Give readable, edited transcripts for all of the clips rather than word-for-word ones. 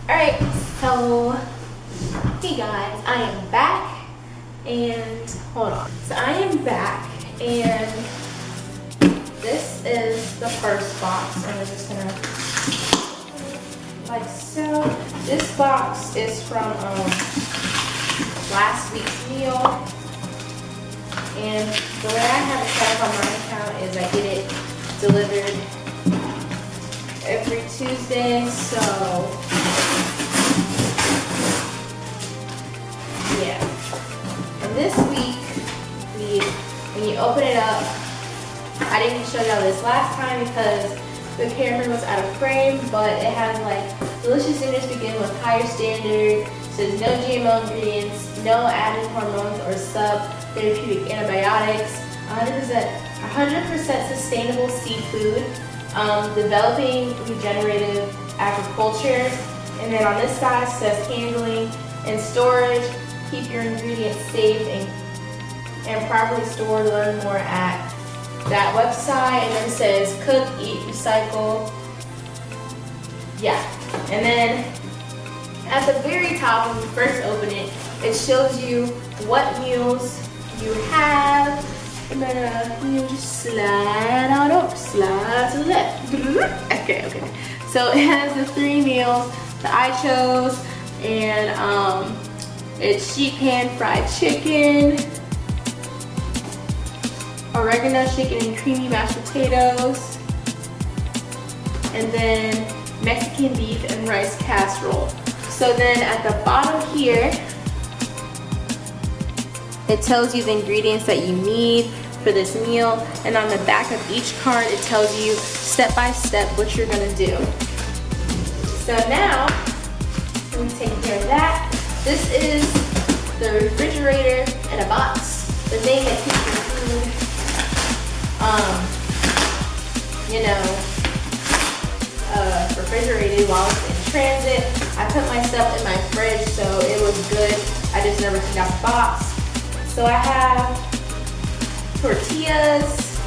Alright, so hey guys, I am back and hold on. So I am back and this is the first box. I'm just gonna like so. This box is from last week's meal, and the way I have it set up on my account is I get it delivered every Tuesday, so yeah. And this week, when you open it up, I didn't show y'all this last time because the camera was out of frame, but it has like delicious dinners begin with higher standard, says no GMO ingredients, no added hormones or sub-therapeutic antibiotics, 100% sustainable seafood, developing regenerative agriculture, and then on this side it says handling and storage, keep your ingredients safe and properly stored. Learn more at that website. And then it says cook, eat, recycle. Yeah. And then at the very top, when you first open it, it shows you what meals you have. And then you just slide on up, slide to the left. Okay. So it has the 3 meals that I chose, and it's sheet pan fried chicken, oregano chicken and creamy mashed potatoes, and then Mexican beef and rice casserole. So then at the bottom here, it tells you the ingredients that you need for this meal, and on the back of each card it tells you step by step what you're gonna do. So now, let me take care of that. This is the refrigerator in a box, the thing that keeps your food, refrigerated while it's in transit. I put my stuff in my fridge, so it was good. I just never took out the box. So I have tortillas.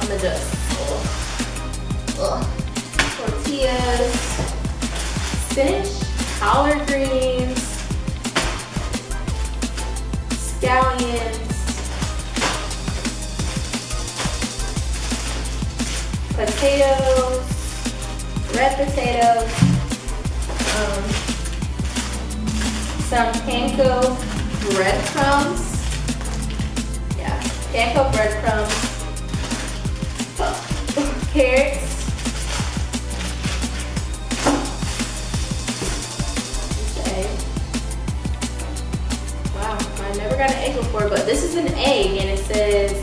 I'm gonna just tortillas, spinach, collard greens, scallions, potatoes, red potatoes, some panko breadcrumbs. Yeah, panko breadcrumbs, carrots, wow, I never got an egg before, but this is an egg, and it says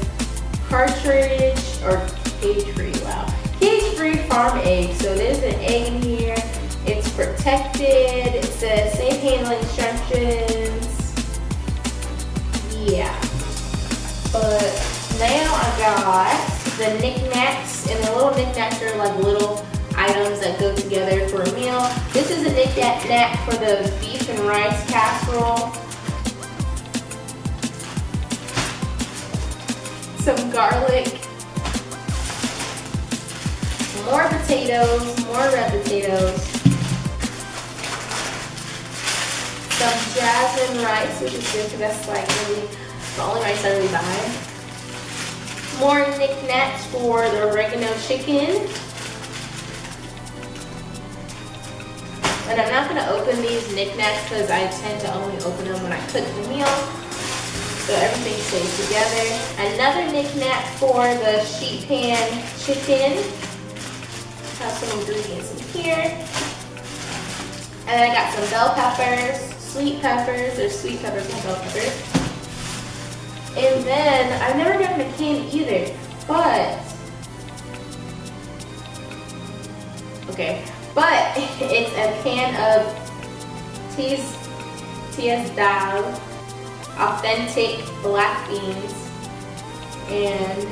cartridge or cage-free. Wow, cage-free farm egg. So there's an egg in here. It's protected. It says safe handling instructions. Yeah. But now I got the knickknacks, and the little knickknacks are like little items that go together for a meal. This is a knickknack for the beef and rice casserole. Some garlic, more potatoes, more red potatoes, some jasmine rice, which is good because that's like really the only rice I really buy. More knickknacks for the oregano chicken. And I'm not going to open these knickknacks because I tend to only open them when I cook the meal, so everything stays together. Another knickknack for the sheet pan chicken. Have some ingredients in here. And then I got some bell peppers, sweet peppers. There's sweet peppers and bell peppers. And then I've never gotten a can either, but it's a can of Tia's Dal authentic black beans, and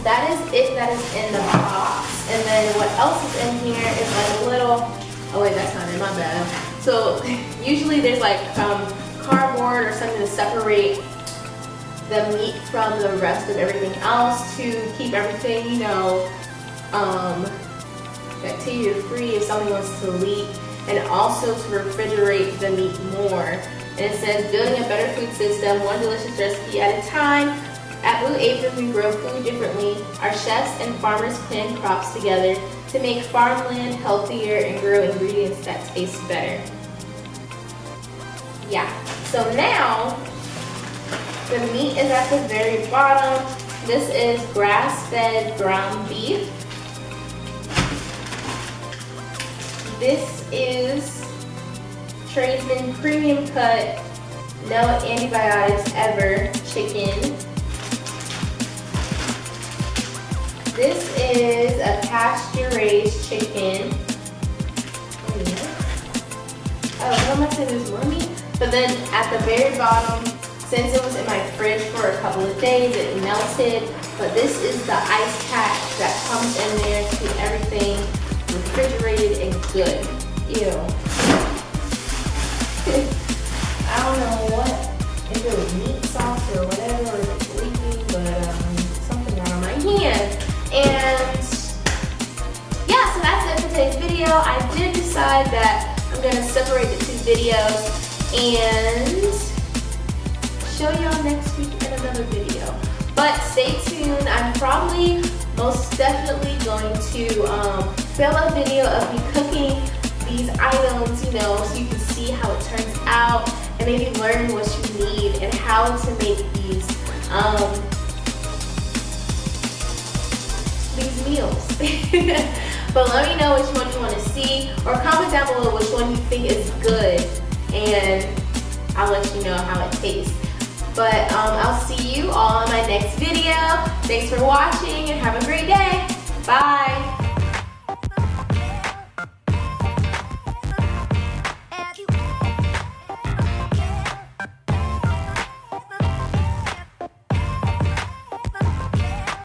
that is it that is in the box. And then what else is in here is like a little, oh wait, that's not in, my bad. So usually there's like cardboard or something to separate the meat from the rest of everything else to keep everything, bacteria free if somebody wants to leak, and also to refrigerate the meat more. And it says, building a better food system, one delicious recipe at a time. At Blue Apron, we grow food differently. Our chefs and farmers plant crops together to make farmland healthier and grow ingredients that taste better. Yeah, so now the meat is at the very bottom. This is grass-fed ground beef. This is tradesman premium cut, no antibiotics ever chicken. This is a pasture-raised chicken. Oh, what am I saying? There's more meat? But then at the very bottom, since it was in my fridge for a couple of days, it melted. But this is the ice pack that comes in there to keep everything refrigerated and good. Ew. I don't know what, if it was meat sauce or whatever, or if it's leaking, but something wrong on my hand. And yeah, so that's it for today's video. I did decide that I'm gonna separate the two videos and show y'all next week in another video. But stay tuned. I'm probably most definitely going to film a video of me cooking these items, you know, so you can see how it turns out and maybe learn what you need and how to make these meals. But let me know which one you want to see, or comment down below which one you think is good, and I'll let you know how it tastes. But I'll see you all in my next video. Thanks for watching and have a great day. Bye.